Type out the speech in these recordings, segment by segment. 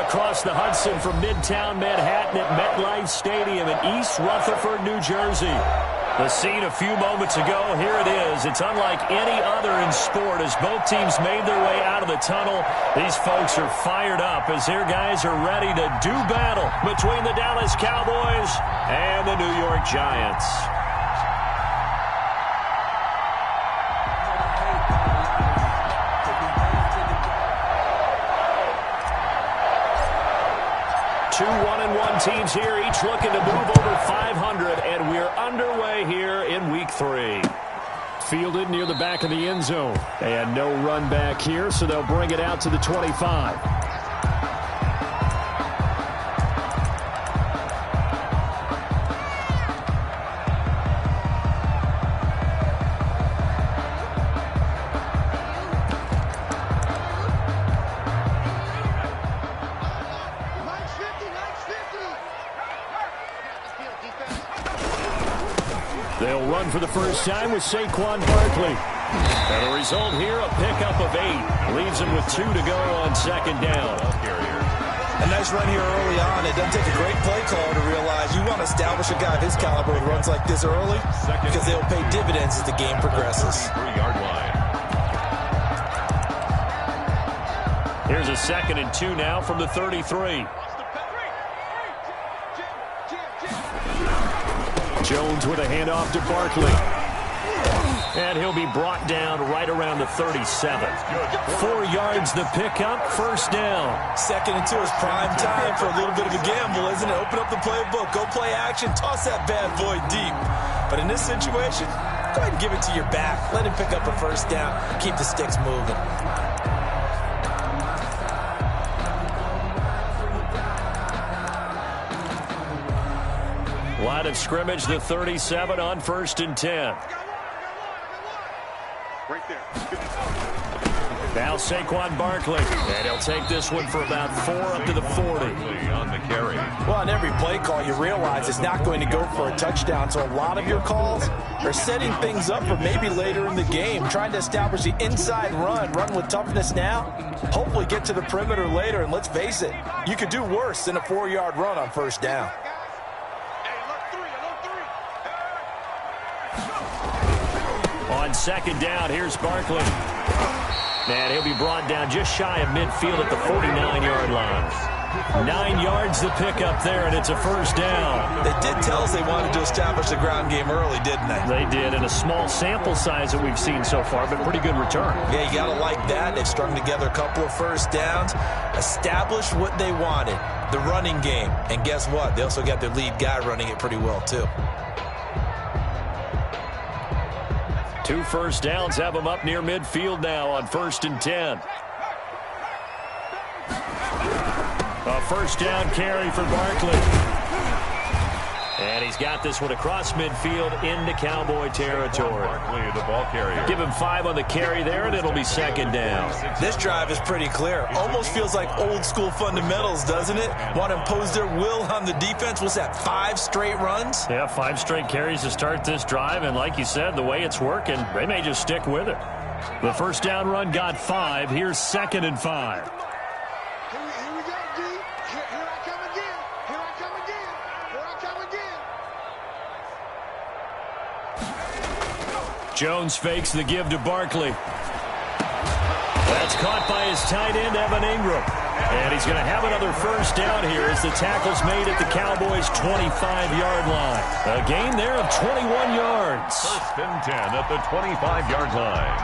across the Hudson from Midtown Manhattan at MetLife Stadium in East Rutherford, New Jersey. The scene a few moments ago, here it is. It's unlike any other in sport as both teams made their way out of the tunnel. These folks are fired up as their guys are ready to do battle between the Dallas Cowboys and the New York Giants. Two 1-1 teams here, each looking to move over 500, and we're underway here in Week 3. Fielded near the back of the end zone. And no run back here, so they'll bring it out to the 25. They'll run for the first time with Saquon Barkley. And the result here, a pickup of 8. Leaves him with 2 to go on second down. A nice run here early on. It doesn't take a great play caller to realize you want to establish a guy of his caliber with runs like this early because they'll pay dividends as the game progresses. 3-yard line. Here's a 2nd and 2 now from the 33. Jones with a handoff to Barkley. And he'll be brought down right around the 37. 4 yards the pickup, first down. 2nd and 2 is prime time for a little bit of a gamble, isn't it? Open up the playbook, go play action, toss that bad boy deep. But in this situation, go ahead and give it to your back. Let him pick up a first down, keep the sticks moving. Line of scrimmage, the 37 on 1st and 10. Right there. Now Saquon Barkley. And he'll take this one for about 4 up to the 40. On the carry. Well, on every play call, you realize it's not going to go for a touchdown. So a lot of your calls are setting things up for maybe later in the game, trying to establish the inside run with toughness now. Hopefully get to the perimeter later. And let's face it, you could do worse than a 4-yard run on first down. On second down, here's Barkley. And he'll be brought down just shy of midfield at the 49-yard line. 9 yards the pickup there, and it's a first down. They did tell us they wanted to establish the ground game early, didn't they? They did, and a small sample size that we've seen so far, but pretty good return. Yeah, you got to like that. They've strung together a couple of first downs, established what they wanted, the running game. And guess what? They also got their lead guy running it pretty well, too. 2 first downs have them up near midfield now on 1st and 10. A first down carry for Barkley. And he's got this one across midfield into Cowboy territory. Barkley, the ball carrier. Give him 5 on the carry there, and it'll be second down. This drive is pretty clear. Almost feels like old school fundamentals, doesn't it? Want to impose their will on the defense. What's that, 5 straight runs? Yeah, 5 straight carries to start this drive, and like you said, the way it's working, they may just stick with it. The first down run got 5. Here's 2nd and 5. Jones fakes the give to Barkley. That's caught by his tight end, Evan Ingram. And he's going to have another first down here as the tackle's made at the Cowboys' 25-yard line. A gain there of 21 yards. 1st and 10 at the 25-yard line.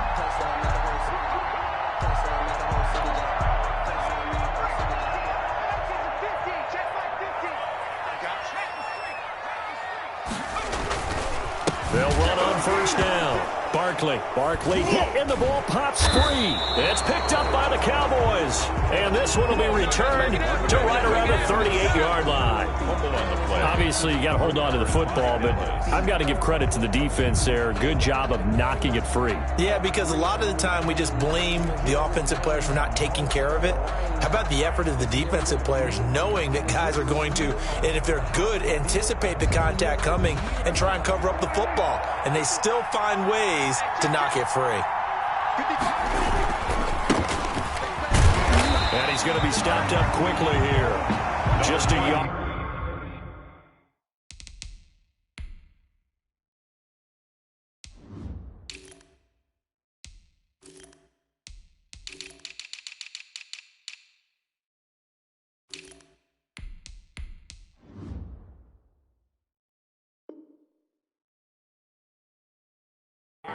They'll run on first down. Barkley hit, and the ball pops free. It's picked up by the Cowboys. And this one will be returned to right around the 38-yard line. Obviously, you got to hold on to the football, but I've got to give credit to the defense there. Good job of knocking it free. Yeah, because a lot of the time we just blame the offensive players for not taking care of it. How about the effort of the defensive players knowing that guys are going to, and if they're good, anticipate the contact coming and try and cover up the football. And they still find ways to knock it free. And he's going to be stopped up quickly here. Just a yard.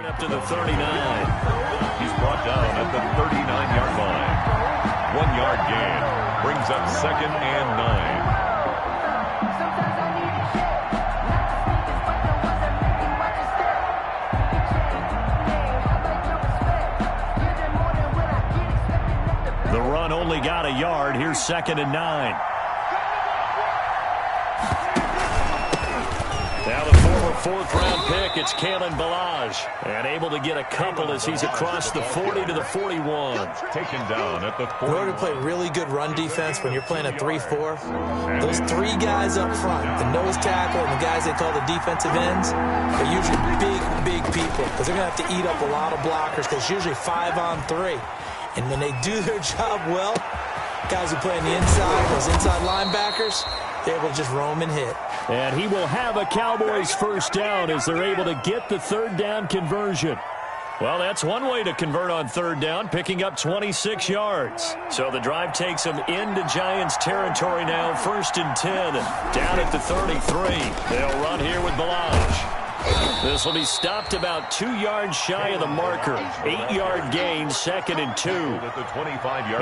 Up to the 39. He's brought down at the 39-yard line. 1 yard gain. Brings up 2nd and 9. The run only got a yard. Here's 2nd and 9. Now the former 4th-round pick, it's ChiiLLz's. And able to get a couple as he's across the 40 to the 41. Taken down at the 40. In order to play really good run defense when you're playing a 3-4, those 3 guys up front, the nose tackle and the guys they call the defensive ends, are usually big people because they're going to have to eat up a lot of blockers because it's usually 5-on-3. And when they do their job well, guys who play on the inside, those inside linebackers, they're able to just roam and hit. And he will have a Cowboys first down as they're able to get the 3rd down conversion. Well, that's one way to convert on 3rd down, picking up 26 yards. So the drive takes them into Giants territory now, 1st and 10, down at the 33. They'll run here with Balaj. This will be stopped about 2 yards shy of the marker. 8-yard gain, 2nd and 2.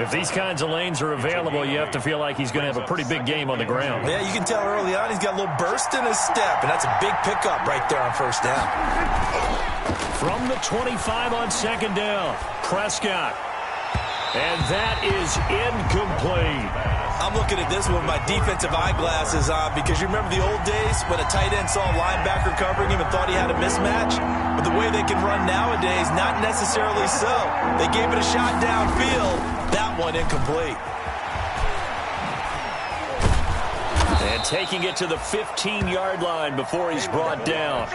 If these kinds of lanes are available, you have to feel like he's going to have a pretty big game on the ground. Yeah, you can tell early on he's got a little burst in his step, and that's a big pickup right there on 1st down. From the 25 on 2nd down, Prescott. And that is incomplete. I'm looking at this with my defensive eyeglasses on because you remember the old days when a tight end saw a linebacker covering him and thought he had a mismatch? But the way they can run nowadays, not necessarily so. They gave it a shot downfield. That one incomplete. And taking it to the 15-yard line before he's brought down.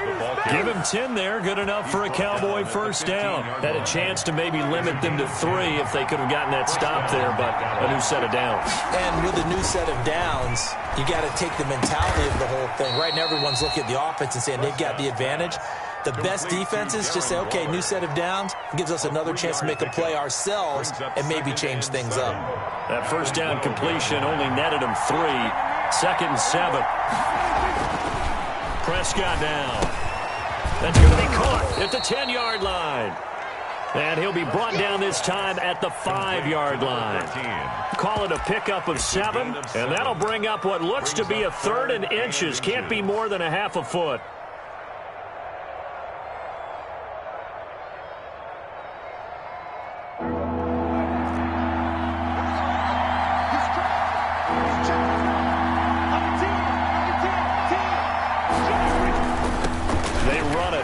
Give him 10 there. Good enough for a Cowboy first down. Had a chance to maybe limit them to 3 if they could have gotten that stop there, but a new set of downs. And with a new set of downs, you got to take the mentality of the whole thing. Right now, everyone's looking at the offense and saying they've got the advantage. The best defenses just say, okay, new set of downs. It gives us another chance to make a play ourselves and maybe change things up. That first down completion only netted him 3. 2nd and 7. Prescott now. That's going to be caught at the 10-yard line. And he'll be brought down this time at the 5-yard line. Call it a pickup of 7, and that'll bring up what looks to be a 3rd and inches. Can't be more than a half a foot.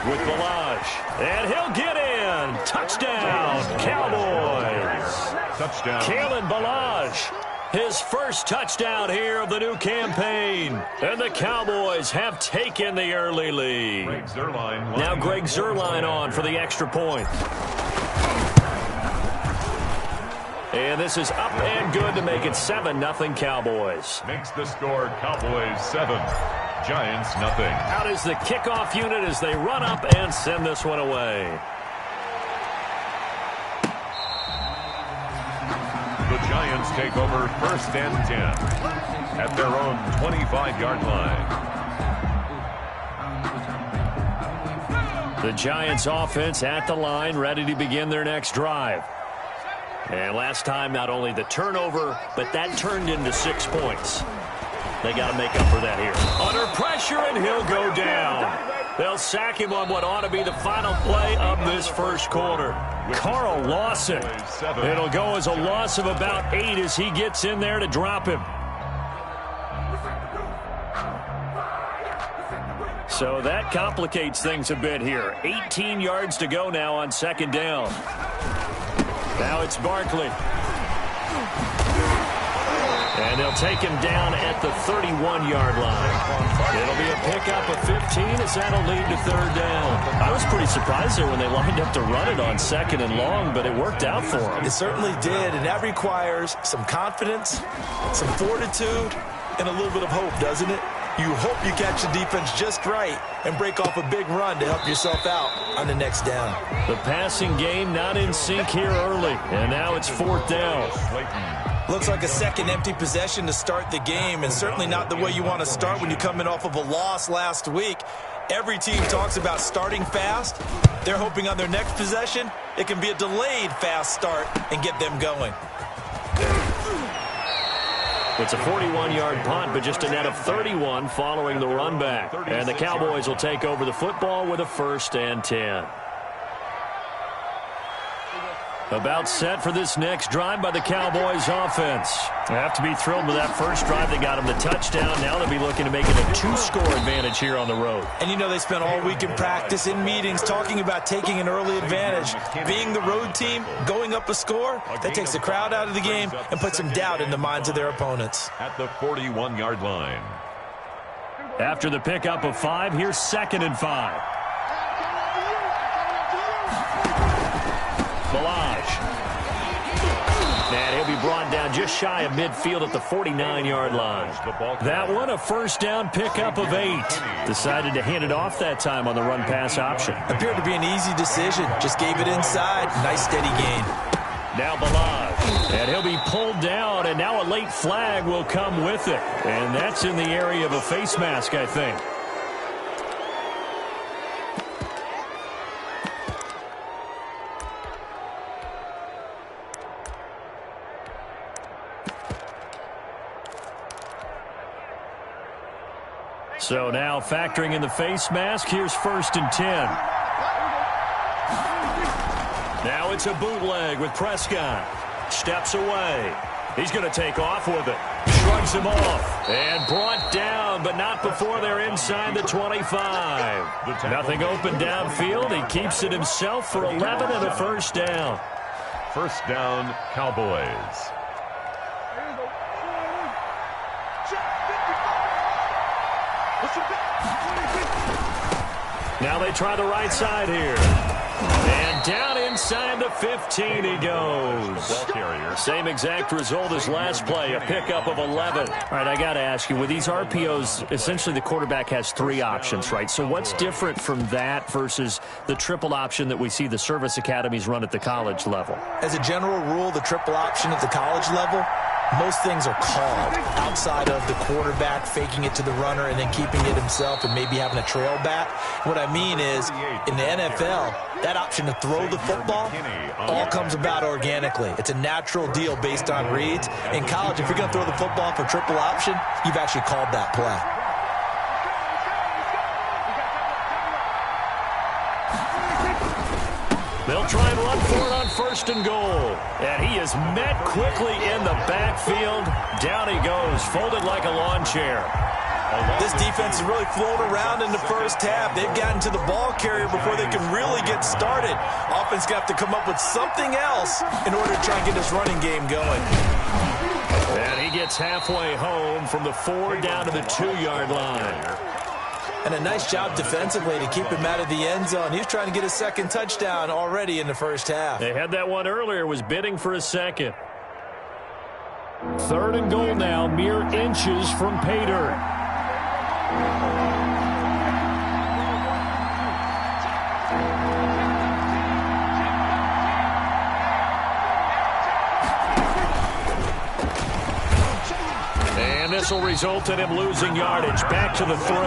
With Balaj. And he'll get in. Touchdown, Cowboys. Touchdown. Kalen Balaj, his first touchdown here of the new campaign. And the Cowboys have taken the early lead. Now Greg Zuerlein on for the extra point. And this is up and good to make it 7-0 Cowboys. Makes the score Cowboys 7. Giants nothing. Out is the kickoff unit as they run up and send this one away. The Giants take over 1st and 10 at their own 25-yard line. The Giants offense at the line, ready to begin their next drive. And last time, not only the turnover, but that turned into 6 points. They got to make up for that here. Under pressure, and he'll go down. They'll sack him on what ought to be the final play of this first quarter. Carl Lawson. It'll go as a loss of about 8 as he gets in there to drop him. So that complicates things a bit here. 18 yards to go now on 2nd down. Now it's Barkley. And they'll take him down at the 31-yard line. It'll be a pickup of 15 as that'll lead to 3rd down. I was was pretty surprised there when they lined up to run it on 2nd and long, but it worked out for them. It certainly did, and that requires some confidence, some fortitude, and a little bit of hope, doesn't it? You hope you catch the defense just right and break off a big run to help yourself out on the next down. The passing game not in sync here early, and now it's 4th down. Looks like a second empty possession to start the game, and certainly not the way you want to start when you're coming off of a loss last week. Every team talks about starting fast. They're hoping on their next possession, it can be a delayed fast start and get them going. It's a 41-yard punt, but just a net of 31 following the run back. And the Cowboys will take over the football with a 1st and 10. About set for this next drive by the Cowboys offense. They have to be thrilled with that first drive. They got them the touchdown. Now they'll be looking to make it a 2-score advantage here on the road. And you know they spent all week in practice, in meetings, talking about taking an early advantage. Being the road team, going up a score, that takes the crowd out of the game and puts some doubt in the minds of their opponents. At the 41-yard line. After the pickup of 5, here's 2nd and 5. And he'll be brought down just shy of midfield at the 49-yard line. That one, a 1st down pickup of 8. Decided to hand it off that time on the run-pass option. Appeared to be an easy decision. Just gave it inside. Nice steady gain. Now Balaj. And he'll be pulled down, and now a late flag will come with it. And that's in the area of a face mask, I think. So now factoring in the face mask, here's 1st and 10. Now it's a bootleg with Prescott. Steps away. He's going to take off with it. Shrugs him off. And brought down, but not before they're inside the 25. Nothing open downfield. He keeps it himself for 11 and a 1st down. 1st down, Cowboys. Now they try the right side here. And down inside the 15 he goes. Same exact result as last play, a pickup of 11. All right, I got to ask you, with these RPOs, essentially the quarterback has 3 options, right? So what's different from that versus the triple option that we see the service academies run at the college level? As a general rule, the triple option at the college level, most things are called outside of the quarterback faking it to the runner and then keeping it himself and maybe having a trail back. What I mean is, in the NFL, that option to throw the football all comes about organically. It's a natural deal based on reads. In college, if you're going to throw the football for triple option, you've actually called that play. They'll try and run for it on 1st and goal. And he is met quickly in the backfield. Down he goes, folded like a lawn chair. This defense has really flown around in the first half. They've gotten to the ball carrier before they can really get started. Offense got to come up with something else in order to try and get this running game going. And he gets halfway home from the 4 down to the 2-yard line. And a nice job defensively to keep him out of the end zone. He's trying to get a 2nd touchdown already in the first half. They had that one earlier, was bidding for a 2nd. 3rd and goal now, mere inches from pay dirt. This will result in him losing yardage. Back to the 3.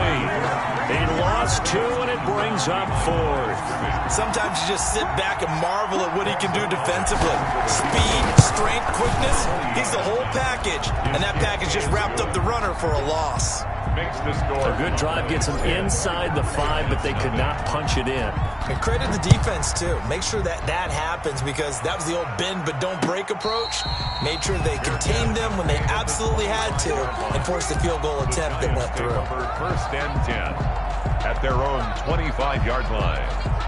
He lost 2, and it brings up 4th. Sometimes you just sit back and marvel at what he can do defensively. Speed, strength, quickness. He's the whole package. And that package just wrapped up the runner for a loss. A good drive gets them inside the 5, but they could not punch it in. And credit the defense, too. Make sure that happens, because that was the old bend but don't break approach. Made sure they contained them when they absolutely had to and forced the field goal attempt that went through. 1st and 10 at their own 25-yard line.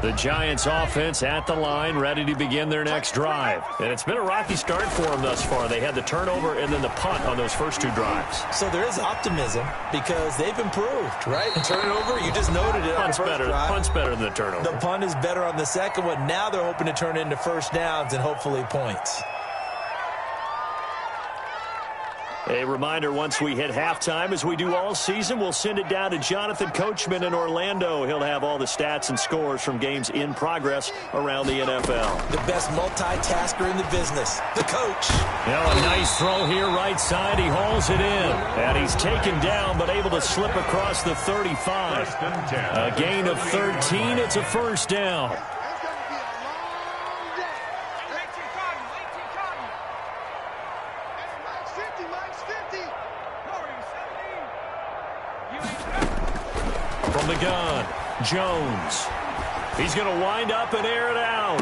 The Giants offense at the line, ready to begin their next drive. And it's been a rocky start for them thus far. They had the turnover and then the punt on those first two drives. So there is optimism because they've improved, right? And turnover, you just noted it on the first drive. Punt's better than the turnover. The punt is better on the second one. Now they're hoping to turn it into first downs and hopefully points. A reminder, once we hit halftime, as we do all season, we'll send it down to Jonathan Coachman in Orlando. He'll have all the stats and scores from games in progress around the NFL. The best multitasker in the business, the coach. Now a nice throw here, right side. He hauls it in. And he's taken down, but able to slip across the 35. A gain of 13. It's a first down. From the gun, Jones. He's going to wind up and air it out.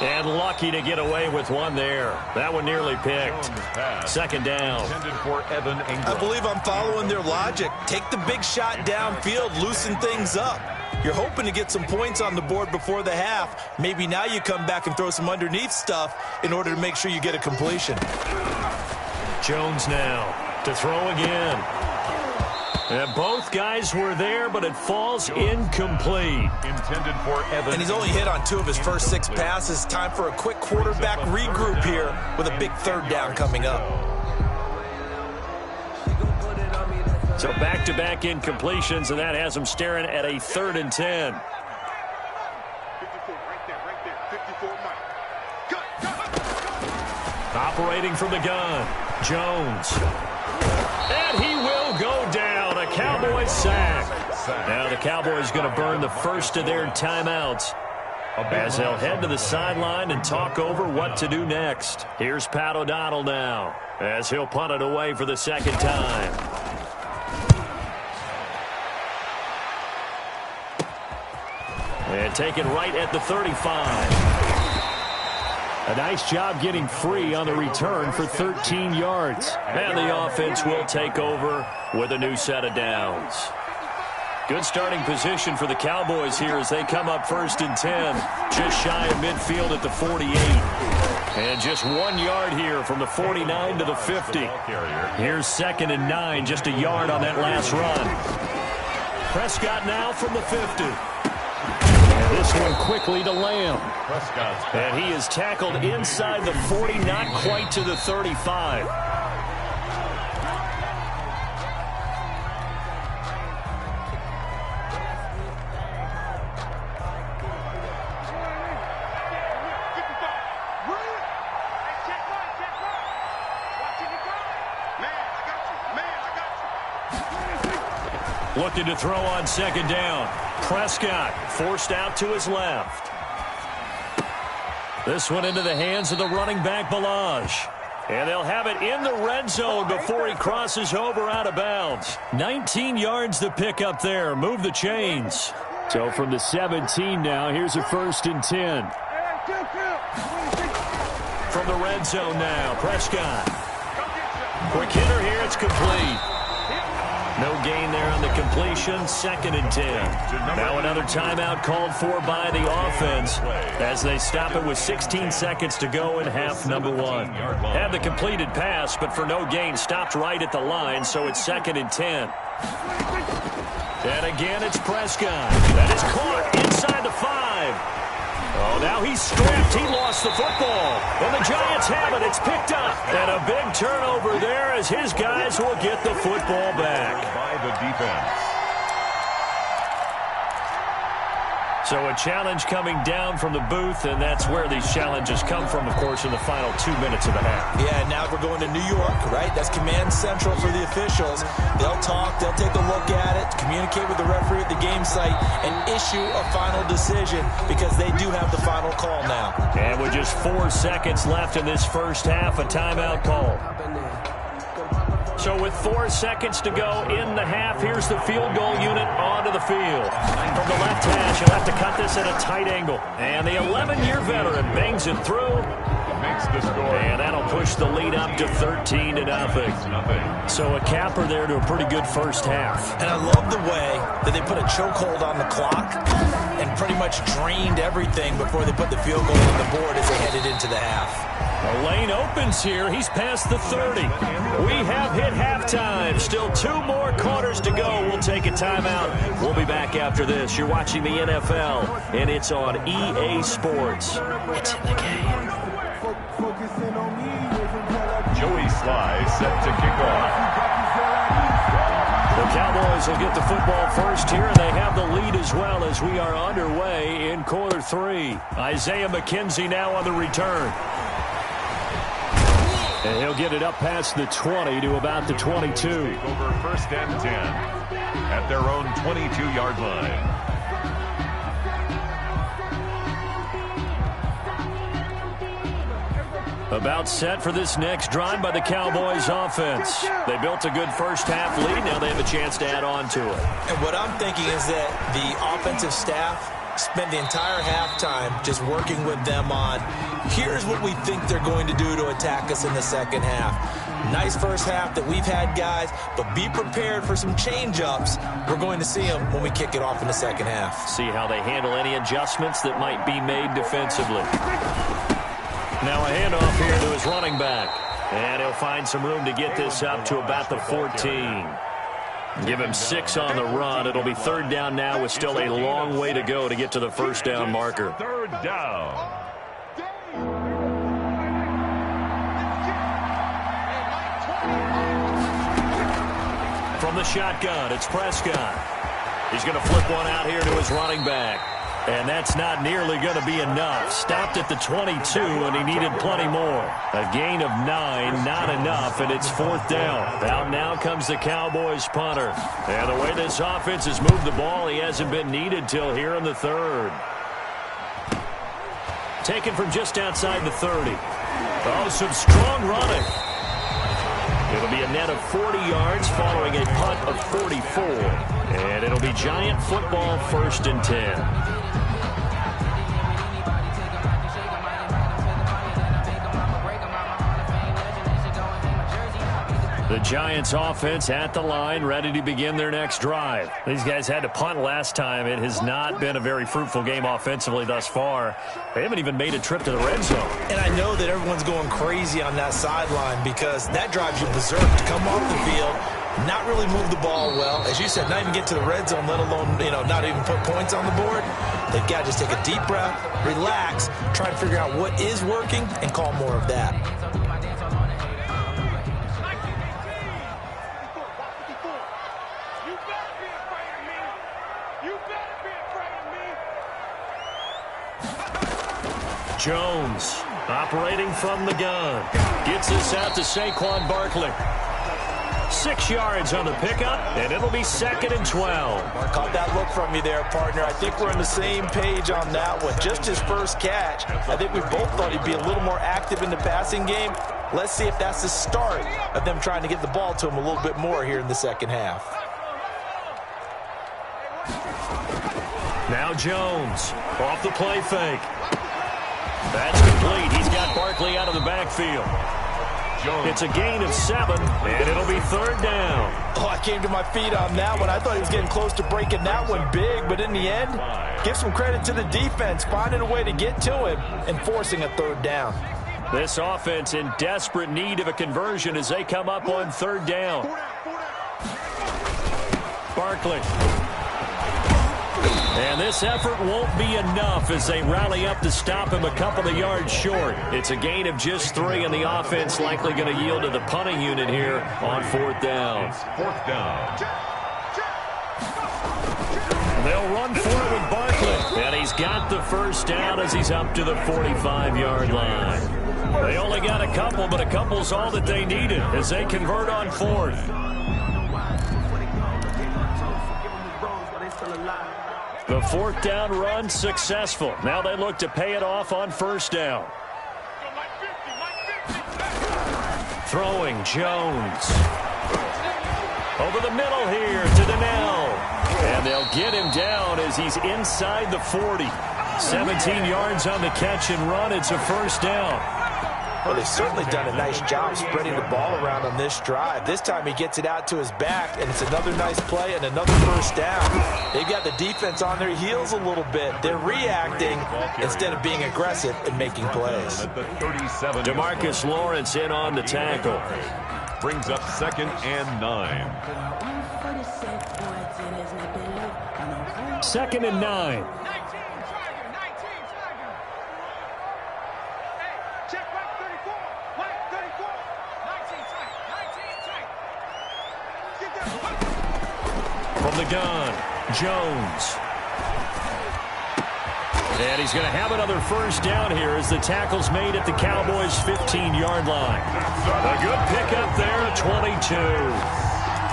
And lucky to get away with one there. That one nearly picked. Second down. I believe I'm following their logic. Take the big shot downfield, loosen things up. You're hoping to get some points on the board before the half. Maybe now you come back and throw some underneath stuff in order to make sure you get a completion. Jones now to throw again. And both guys were there, but it falls incomplete. Intended for Evan. And he's only hit on 2 of his first 6 passes. Time for a quick quarterback regroup here with a big third down coming up. So back-to-back incompletions, and that has him staring at a 3rd and 10. 54, right there, 54, Mike. Operating from the gun, Jones. And he will go down. A Cowboys sack. Now the Cowboys going to burn the first of their timeouts as they'll head to the sideline and talk over what to do next. Here's Pat O'Donnell now as he'll punt it away for the second time. And taken right at the 35. A nice job getting free on the return for 13 yards. And the offense will take over with a new set of downs. Good starting position for the Cowboys here as they come up 1st and 10. Just shy of midfield at the 48. And just 1 yard here from the 49 to the 50. Here's 2nd and 9, just a yard on that last run. Prescott now from the 50. This one quickly to Lamb. And he is tackled inside the 40, not quite to the 35. Looking to throw on 2nd down. Prescott forced out to his left. This one into the hands of the running back, Balaj. And they'll have it in the red zone before he crosses over out of bounds. 19 yards to pick up there. Move the chains. So from the 17 now, here's a 1st and 10. From the red zone now, Prescott. Quick hitter here, it's complete. No gain there on the completion. 2nd and 10. Now another timeout called for by the offense as they stop it with 16 seconds to go in half number 1. Had the completed pass, but for no gain, stopped right at the line, so it's 2nd and 10. And again, it's Prescott. That is caught inside the 5. Oh, now he's strapped. He lost the football. And the Giants have it. It's picked up. And a big turnover there as his guys will get the football back. By the defense. So a challenge coming down from the booth, and that's where these challenges come from, of course, in the final 2 minutes of the half. Yeah, now we're going to New York, right? That's command central for the officials. They'll talk, they'll take a look at it, communicate with the referee at the game site, and issue a final decision because they do have the final call now. And with just 4 seconds left in this first half, a timeout call. So with 4 seconds to go in the half, here's the field goal unit onto the field. From the left hash, he'll have to cut this at a tight angle. And the 11-year veteran bangs it through. makes the score. And that'll push the lead up to 13-0. So a capper there to a pretty good first half. And I love the way that they put a chokehold on the clock and pretty much drained everything before they put the field goal on the board as they headed into the half. The lane opens here. He's past the 30. We have hit halftime. Still 2 more quarters to go. We'll take a timeout. We'll be back after this. You're watching the NFL, and it's on EA Sports. It's in the game. Joey Sly set to kick off. The Cowboys will get the football first here, and they have the lead as well as we are underway in quarter 3. Isaiah McKenzie now on the return. And he'll get it up past the 20 to about the 22. Over first and 10 at their own 22-yard line. About set for this next drive by the Cowboys offense. They built a good first half lead. Now they have a chance to add on to it. And what I'm thinking is that the offensive staff spent the entire halftime just working with them on, here's what we think they're going to do to attack us in the second half. Nice first half that we've had, guys, but be prepared for some change-ups. We're going to see them when we kick it off in the second half. See how they handle any adjustments that might be made defensively. Now a handoff here to his running back. And he'll find some room to get this up to about the 14. Give him 6 on the run. It'll be third down now with still a long way to go to get to the first down marker. Third down. From the shotgun, it's Prescott. He's going to flip one out here to his running back. And that's not nearly going to be enough. Stopped at the 22, and he needed plenty more. A gain of 9, not enough, and it's fourth down. Out now comes the Cowboys punter. And the way this offense has moved the ball, he hasn't been needed till here in the third. Taken from just outside the 30. Oh, some strong running. It'll be a net of 40 yards following a punt of 44. And it'll be Giant football, first and 10. The Giants offense at the line, ready to begin their next drive. These guys had to punt last time. It has not been a very fruitful game offensively thus far. They haven't even made a trip to the red zone. And I know that everyone's going crazy on that sideline because that drives you berserk to come off the field, not really move the ball well. As you said, not even get to the red zone, let alone, not even put points on the board. They've got to just take a deep breath, relax, try to figure out what is working, and call more of that. Jones operating from the gun. Gets this out to Saquon Barkley. 6 yards on the pickup, and it'll be second and 12. Caught that look from you there, partner. I think we're on the same page on that one. Just his first catch. I think we both thought he'd be a little more active in the passing game. Let's see if that's the start of them trying to get the ball to him a little bit more here in the second half. Now Jones off the play fake. That's complete. He's got Barkley out of the backfield. It's a gain of 7, and it'll be third down. Oh, I came to my feet on that one. I thought he was getting close to breaking that one big, but in the end, give some credit to the defense, finding a way to get to him and forcing a third down. This offense in desperate need of a conversion as they come up on third down. Barkley. And this effort won't be enough as they rally up to stop him a couple of yards short. It's a gain of just 3, and the offense likely going to yield to the punting unit here on fourth down. It's fourth down. They'll run for it with Barkley. And he's got the first down as he's up to the 45-yard line. They only got a couple, but a couple's all that they needed as they convert on fourth. The fourth down run successful. Now they look to pay it off on first down. Throwing Jones. Over the middle here to Donnell. And they'll get him down as he's inside the 40. 17 yards on the catch and run. It's a first down. Well, they've certainly done a nice job spreading the ball around on this drive. This time he gets it out to his back, and it's another nice play and another first down. They've got the defense on their heels a little bit. They're reacting instead of being aggressive and making plays. DeMarcus Lawrence in on the tackle. Brings up 2nd and 9. 2nd and 9. From the gun, Jones. And he's going to have another first down here as the tackle's made at the Cowboys' 15-yard line. A good pickup there at 22.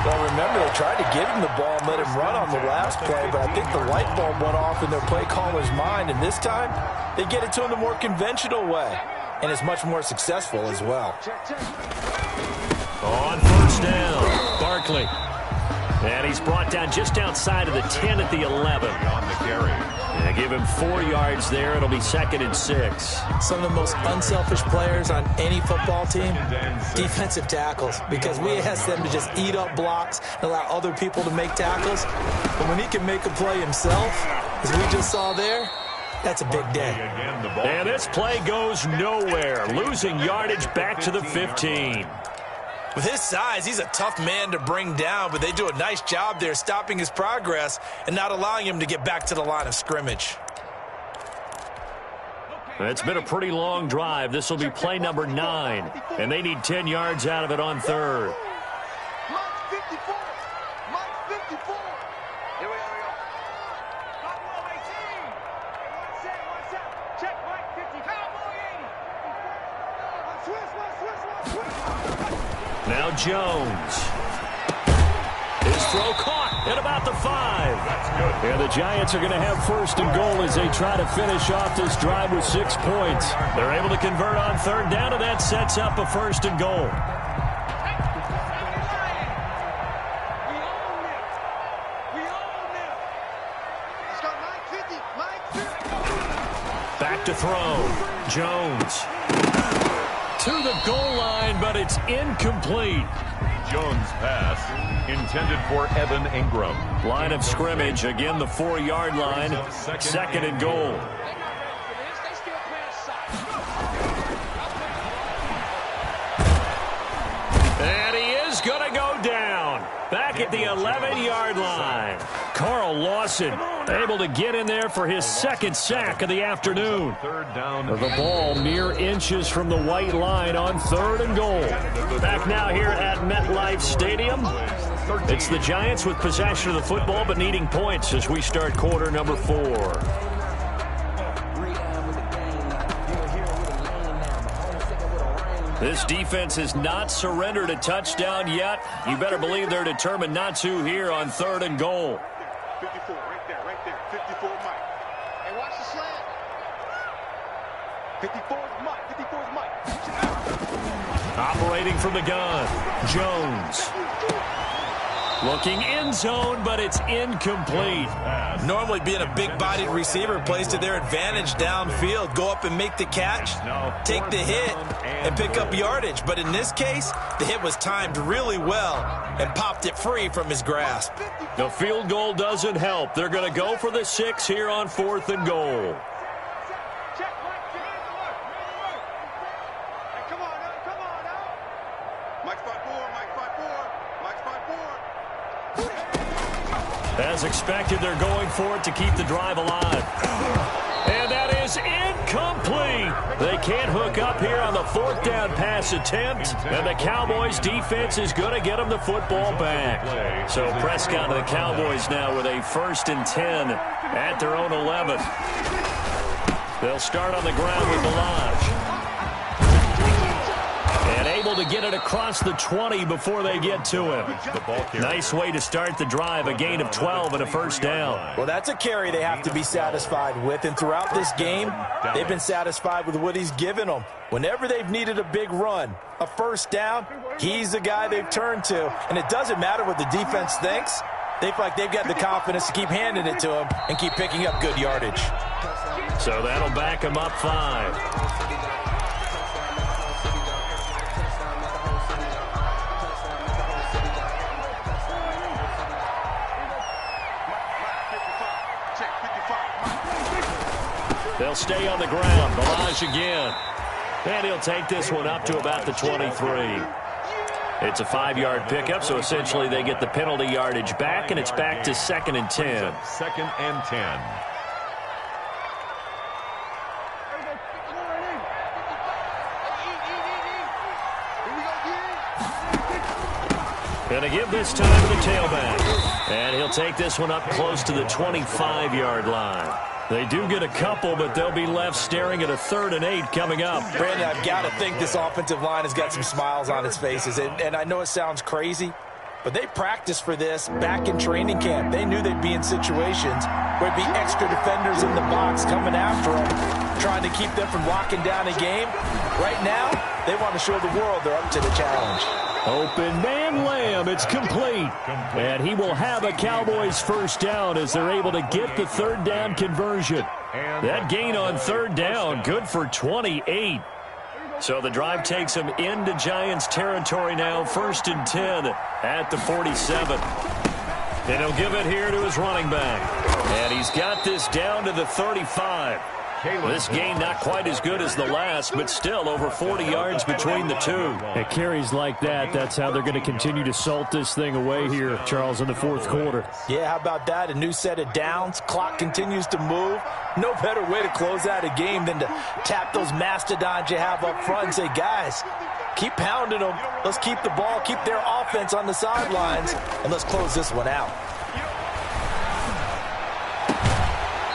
Well, remember, they tried to give him the ball and let him run on the last play, but I think the light bulb went off in their play caller's mind, and this time they get it to him the more conventional way, and it's much more successful as well. On first down, Barkley. And he's brought down just outside of the 10 at the 11. On the carry. They give him 4 yards there. It'll be 2nd and 6. Some of the most unselfish players on any football team, defensive tackles, because we ask them to just eat up blocks and allow other people to make tackles. But when he can make a play himself, as we just saw there, that's a big day. And this play goes nowhere, losing yardage back to the 15. With his size, he's a tough man to bring down, but they do a nice job there stopping his progress and not allowing him to get back to the line of scrimmage. It's been a pretty long drive. This will be play number 9, and they need 10 yards out of it on 3rd. Now Jones. His throw caught at about the 5. And the Giants are going to have 1st and goal as they try to finish off this drive with 6 points. They're able to convert on 3rd down, and that sets up a 1st and goal. Back to throw. Jones. To the goal line, but it's incomplete. Jones' pass intended for Evan Ingram. Line of scrimmage, again the 4-yard line, 2nd and goal. And he is going to go down. Back at the 11-yard line. Carl Lawson able to get in there for his 2nd sack of the afternoon. 3rd down. The ball mere inches from the white line on 3rd and goal. Back now here at MetLife Stadium. It's the Giants with possession of the football but needing points as we start quarter number 4. This defense has not surrendered a touchdown yet. You better believe they're determined not to here on 3rd and goal. 54, right there, 54, Mike. Hey, watch the slant. 54 is Mike, Operating from the gun, Jones. Looking end zone, but it's incomplete. Normally being a big-bodied receiver plays to their advantage downfield. Go up and make the catch, take the hit, and pick up yardage. But in this case, the hit was timed really well and popped it free from his grasp. The field goal doesn't help. They're going to go for the 6 here on 4th and goal. As expected, they're going for it to keep the drive alive. And that is incomplete. They can't hook up here on the 4th down pass attempt. And the Cowboys defense is going to get them the football back. So Prescott and the Cowboys now with a 1st and 10 at their own 11. They'll start on the ground with Melage. And able to get it across the 20 before they get to him. Nice way to start the drive, a gain of 12 and a 1st down. Well, that's a carry they have to be satisfied with, and throughout this game, they've been satisfied with what he's given them. Whenever they've needed a big run, a 1st down, he's the guy they've turned to. And it doesn't matter what the defense thinks. They feel like they've got the confidence to keep handing it to him and keep picking up good yardage. So that'll back him up 5. They'll stay on the ground. Balaj again. And he'll take this one up to about the 23. It's a 5-yard pickup, so essentially they get the penalty yardage back, and it's back to 2nd and 10. 2nd and 10. Going to give this time to the tailback. And he'll take this one up close to the 25-yard line. They do get a couple, but they'll be left staring at a 3rd and 8 coming up. Brandon, I've got to think this offensive line has got some smiles on its faces. And I know it sounds crazy, but they practiced for this back in training camp. They knew they'd be in situations where there'd be extra defenders in the box coming after them, trying to keep them from locking down a game. Right now, they want to show the world they're up to the challenge. Open man Lamb, it's complete. And he will have a Cowboys first down as they're able to get the 3rd down conversion. That gain on 3rd down, good for 28. So the drive takes him into Giants territory now, 1st and 10 at the 47. And he'll give it here to his running back. And he's got this down to the 35. This gain not quite as good as the last, but still over 40 yards between the two. At carries like that, that's how they're going to continue to salt this thing away here, Charles, in the 4th quarter. Yeah, how about that? A new set of downs. Clock continues to move. No better way to close out a game than to tap those mastodons you have up front and say, guys, keep pounding them. Let's keep the ball, keep their offense on the sidelines, and let's close this one out.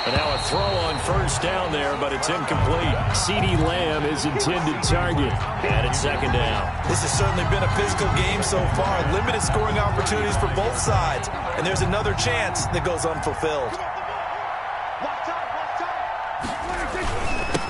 And now a throw on 1st down there, but it's incomplete. CeeDee Lamb is intended target. And it's 2nd down. This has certainly been a physical game so far. Limited scoring opportunities for both sides. And there's another chance that goes unfulfilled.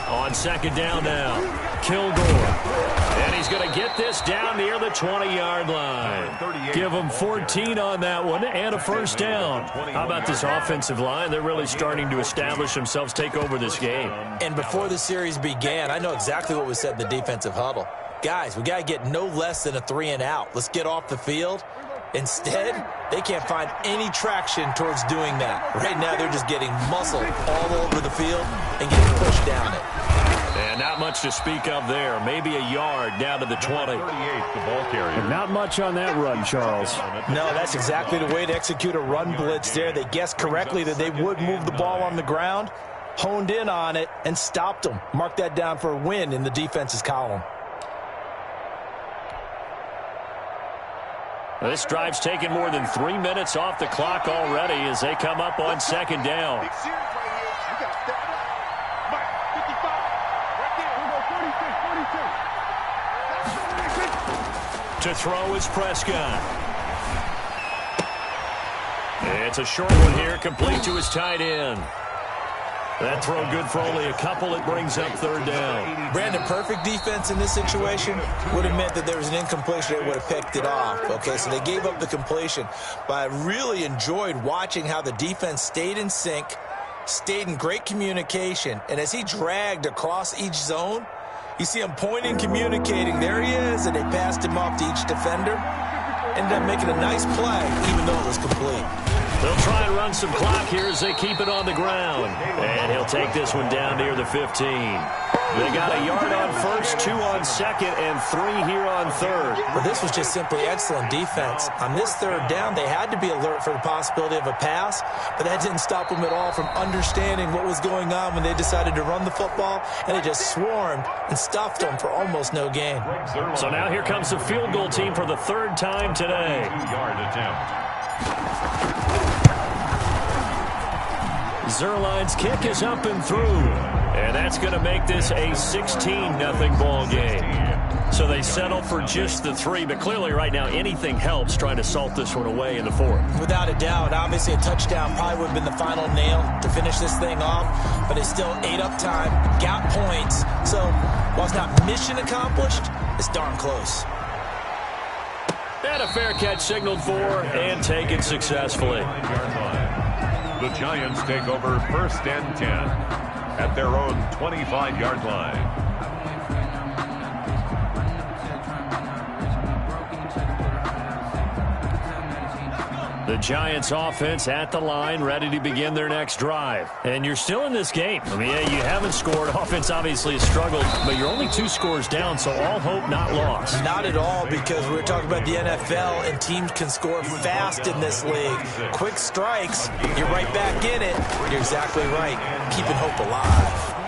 On 2nd down now, Kilgore. And he's going to get this down near the 20-yard line. Give him 14 on that one and a first down. How about this offensive line? They're really starting to establish themselves, take over this game. And before the series began, I know exactly what was said in the defensive huddle. Guys, we got to get no less than a 3 and out. Let's get off the field. Instead, they can't find any traction towards doing that. Right now, they're just getting muscled all over the field and getting pushed down it. And not much to speak of there. Maybe a yard down to the 20. 38, the ball carrier. Not much on that run, Charles. No, that's exactly the way to execute a run blitz there. They guessed correctly that they would move the ball on the ground, honed in on it, and stopped them. Mark that down for a win in the defense's column. This drive's taken more than 3 minutes off the clock already as they come up on 2nd down. To throw is Prescott. It's a short one here, complete to his tight end. That throw good for only a couple. It brings up 3rd down. Brandon, perfect defense in this situation would have meant that there was an incompletion that would have picked it off. Okay, so they gave up the completion. But I really enjoyed watching how the defense stayed in sync, stayed in great communication. And as he dragged across each zone, you see him pointing, communicating. There he is, and they passed him off to each defender. Ended up making a nice play, even though it was complete. They'll try and run some clock here as they keep it on the ground. And he'll take this one down near the 15. They got a yard on 1st, 2 on 2nd, and 3 here on 3rd. Well, this was just simply excellent defense. On this 3rd down, they had to be alert for the possibility of a pass, but that didn't stop them at all from understanding what was going on when they decided to run the football, and they just swarmed and stuffed them for almost no gain. So now here comes the field goal team for the 3rd time today. 2-yard attempt. Zerline's kick is up and through. And that's going to make this a 16-0 ball game. So they settle for just the 3, but clearly right now anything helps trying to salt this one away in the 4th. Without a doubt, obviously a touchdown probably would have been the final nail to finish this thing off, but they still ate up time, got points. So while it's not mission accomplished, it's darn close. And a fair catch signaled for and taken successfully. The Giants take over 1st and 10 at their own 25-yard line. The Giants offense at the line, ready to begin their next drive. And you're still in this game. I mean, yeah, you haven't scored. Offense obviously has struggled, but you're only 2 scores down, so all hope not lost. Not at all, because we're talking about the NFL, and teams can score fast in this league. Quick strikes, you're right back in it. You're exactly right. Keeping hope alive.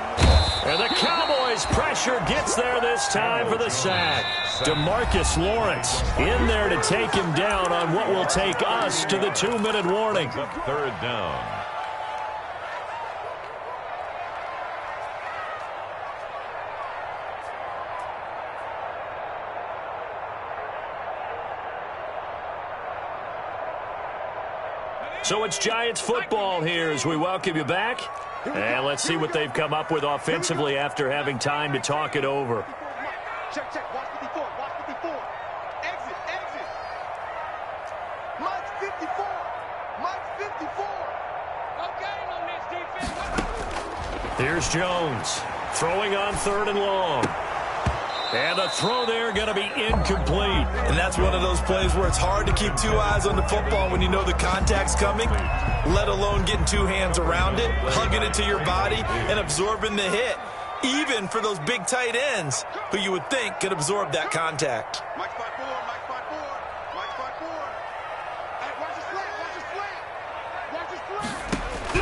And the Cowboys' pressure gets there this time for the sack. DeMarcus Lawrence in there to take him down on what will take us to the 2-minute warning. 3rd down. So it's Giants football here as we welcome you back. And let's see what they've come up with offensively after having time to talk it over. Check, check. Watch 54. Watch 54. Exit, exit. Mike's 54. Mike's 54. Okay, on this defense. Here's Jones throwing on 3rd and long. And the throw there going to be incomplete. And that's one of those plays where it's hard to keep 2 eyes on the football when you know the contact's coming, let alone getting 2 hands around it, hugging it to your body, and absorbing the hit. Even for those big tight ends who you would think could absorb that contact. Mike's 5-4. Mike's 5-4. Mike's 5-4. Hey, watch the slant. Watch the slant. Watch the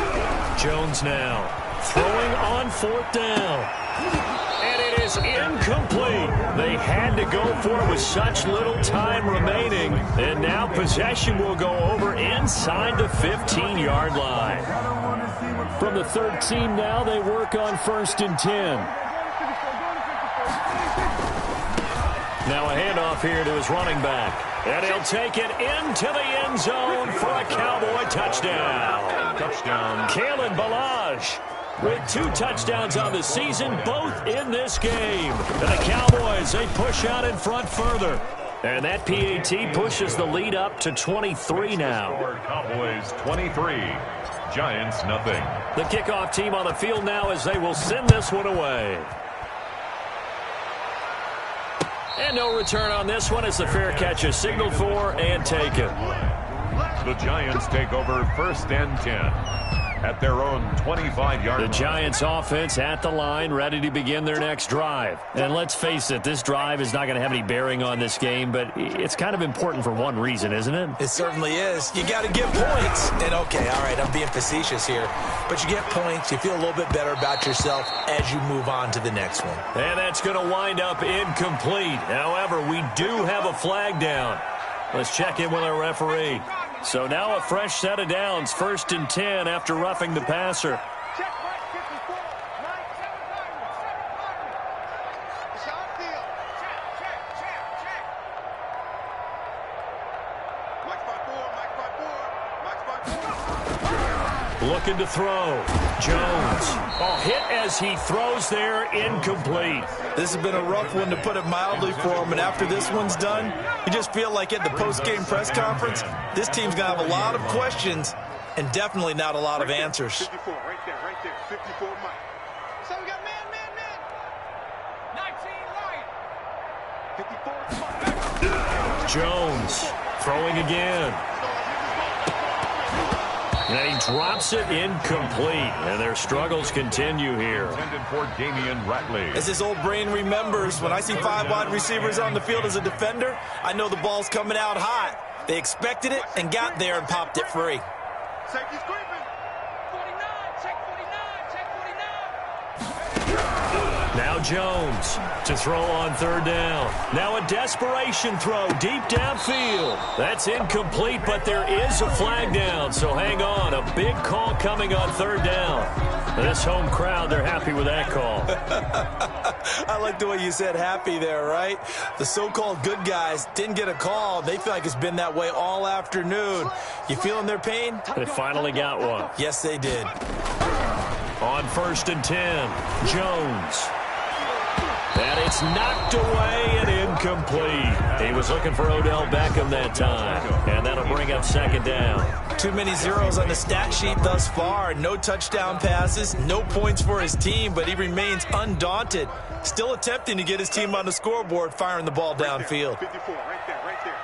slant. Jones now throwing on 4th down. And it is incomplete. They had to go for it with such little time remaining. And now possession will go over inside the 15-yard line. From the 13 now, they work on 1st and 10. Now a handoff here to his running back. And he'll take it into the end zone for a Cowboy touchdown. Touchdown. Kalen Ballage with 2 touchdowns on the season, both in this game. And the Cowboys, they push out in front further. And that PAT pushes the lead up to 23 now. Cowboys 23. Giants nothing. The kickoff team on the field now as they will send this one away. And no return on this one as the fair catch is signaled for and taken. The Giants take over 1st and 10. At their own 25-yard line. The Giants offense at the line, ready to begin their next drive. And let's face it, this drive is not going to have any bearing on this game, but it's kind of important for one reason, isn't it? It certainly is. You got to get points. And okay, all right, I'm being facetious here, but you get points, you feel a little bit better about yourself as you move on to the next one. And that's going to wind up incomplete. However, we do have a flag down. Let's check in with our referee. So now a fresh set of downs, 1st and 10 after roughing the passer. Check right 54. Mike, 7 It's on field. Check. Mike's 5-4. Mike's 5-4. Mike's 5-4. Looking to throw. Jones. Oh, hit as he throws there, incomplete. This has been a rough one, to put it mildly, for him. And after this one's done, you just feel like at the post-game press conference, this team's going to have a lot of questions and definitely not a lot of answers. 54, right there. 54, Mike. So we got man. 19, Ryan. 54, Jones throwing again. And he drops it incomplete. And their struggles continue here. Intended for Damian Ratley. As his old brain remembers, when I see 5 wide receivers on the field as a defender, I know the ball's coming out hot. They expected it and got there and popped it free. Safety's creeping. 49, check 49. Now Jones to throw on 3rd down. Now a desperation throw deep downfield. That's incomplete, but there is a flag down, so hang on. A big call coming on 3rd down. This home crowd, they're happy with that call. I like the way you said happy there, right? The so-called good guys didn't get a call. They feel like it's been that way all afternoon. You feeling their pain? They finally got one. Yes, they did. On 1st and 10, Jones. And it's knocked away and incomplete. He was looking for Odell Beckham that time. And that'll bring up 2nd down. Too many zeros on the stat sheet thus far. No touchdown passes, no points for his team, but he remains undaunted. Still attempting to get his team on the scoreboard, firing the ball downfield. 54, right there.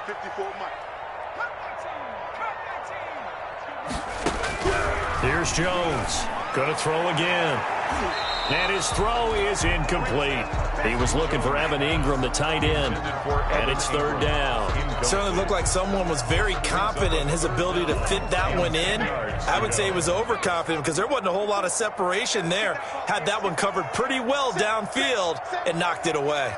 54, Mike. Here's Jones. Going to throw again. And his throw is incomplete. He was looking for Evan Ingram, the tight end. And it's third down. Certainly looked like someone was very confident in his ability to fit that one in. I would say he was overconfident because there wasn't a whole lot of separation there. Had that one covered pretty well downfield and knocked it away.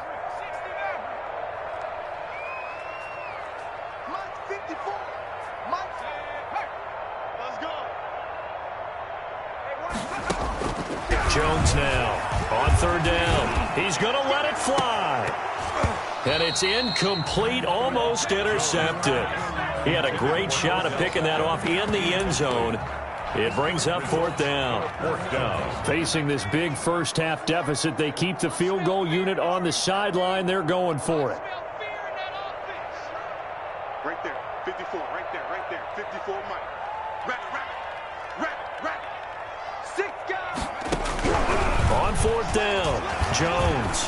Jones now on third down. He's going to let it fly. And it's incomplete, almost intercepted. He had a great shot at picking that off in the end zone. It brings up fourth down. Facing this big first-half deficit, they keep the field goal unit on the sideline. They're going for it. Right there, 54, right there, 54, Mike. Rack. 6 guys. On fourth down, Jones.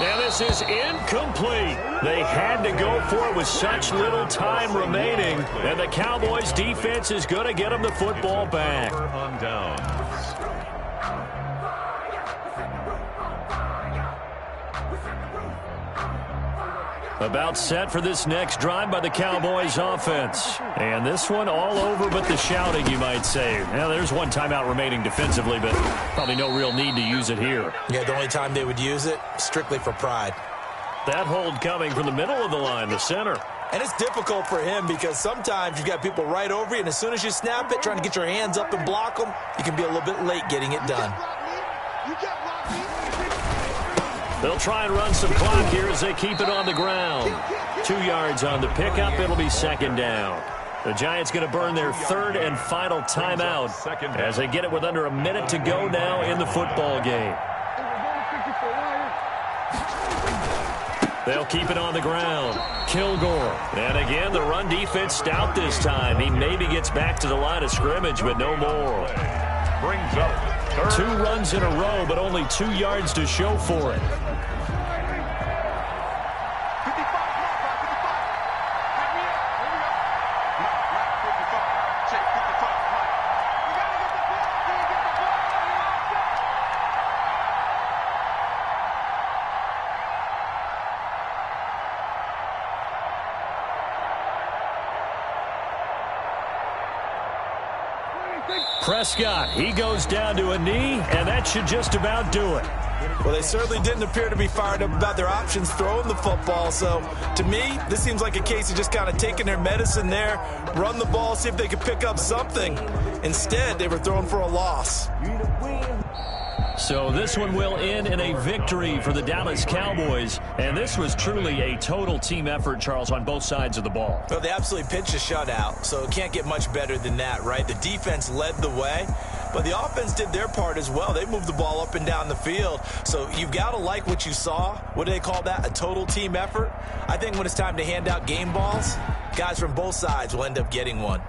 And this is incomplete. They had to go for it with such little time remaining. And the Cowboys defense is going to get them the football back. On downs. About set for this next drive by the Cowboys offense. And this one all over but the shouting, you might say. Now, there's one timeout remaining defensively, but probably no real need to use it here. Yeah, the only time they would use it, strictly for pride. That hold coming from the middle of the line, the center. And it's difficult for him because sometimes you've got people right over you, and as soon as you snap it, trying to get your hands up and block them, you can be a little bit late getting it done. They'll try and run some clock here as they keep it on the ground. 2 yards on the pickup. It'll be second down. The Giants going to burn their third and final timeout as they get it with under a minute to go now in the football game. They'll keep it on the ground. Kilgore. And again, the run defense stout this time. He maybe gets back to the line of scrimmage, but no more. Brings up 2 runs in a row, but only 2 yards to show for it. Prescott, he goes down to a knee, and that should just about do it. Well, they certainly didn't appear to be fired up about their options throwing the football. So, to me, this seems like a case of just kind of taking their medicine there, run the ball, see if they could pick up something. Instead, they were throwing for a loss. So this one will end in a victory for the Dallas Cowboys. And this was truly a total team effort, Charles, on both sides of the ball. Well, they absolutely pitched a shutout, so it can't get much better than that, right? The defense led the way, but the offense did their part as well. They moved the ball up and down the field. So you've got to like what you saw. What do they call that? A total team effort? I think when it's time to hand out game balls, guys from both sides will end up getting one.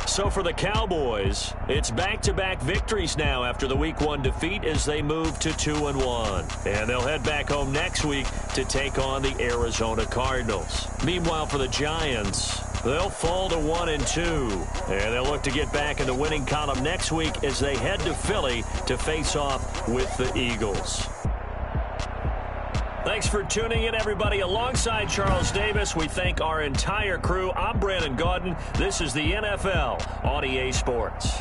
So for the Cowboys, it's back-to-back victories now after the Week 1 defeat as they move to 2-1. And they'll head back home next week to take on the Arizona Cardinals. Meanwhile, for the Giants, they'll fall to 1-2. And they'll look to get back in the winning column next week as they head to Philly to face off with the Eagles. Thanks for tuning in, everybody. Alongside Charles Davis, we thank our entire crew. I'm Brandon Gaudin. This is the NFL on EA Sports.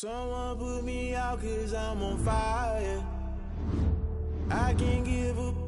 Someone put me out 'cause I'm on fire. I can't give up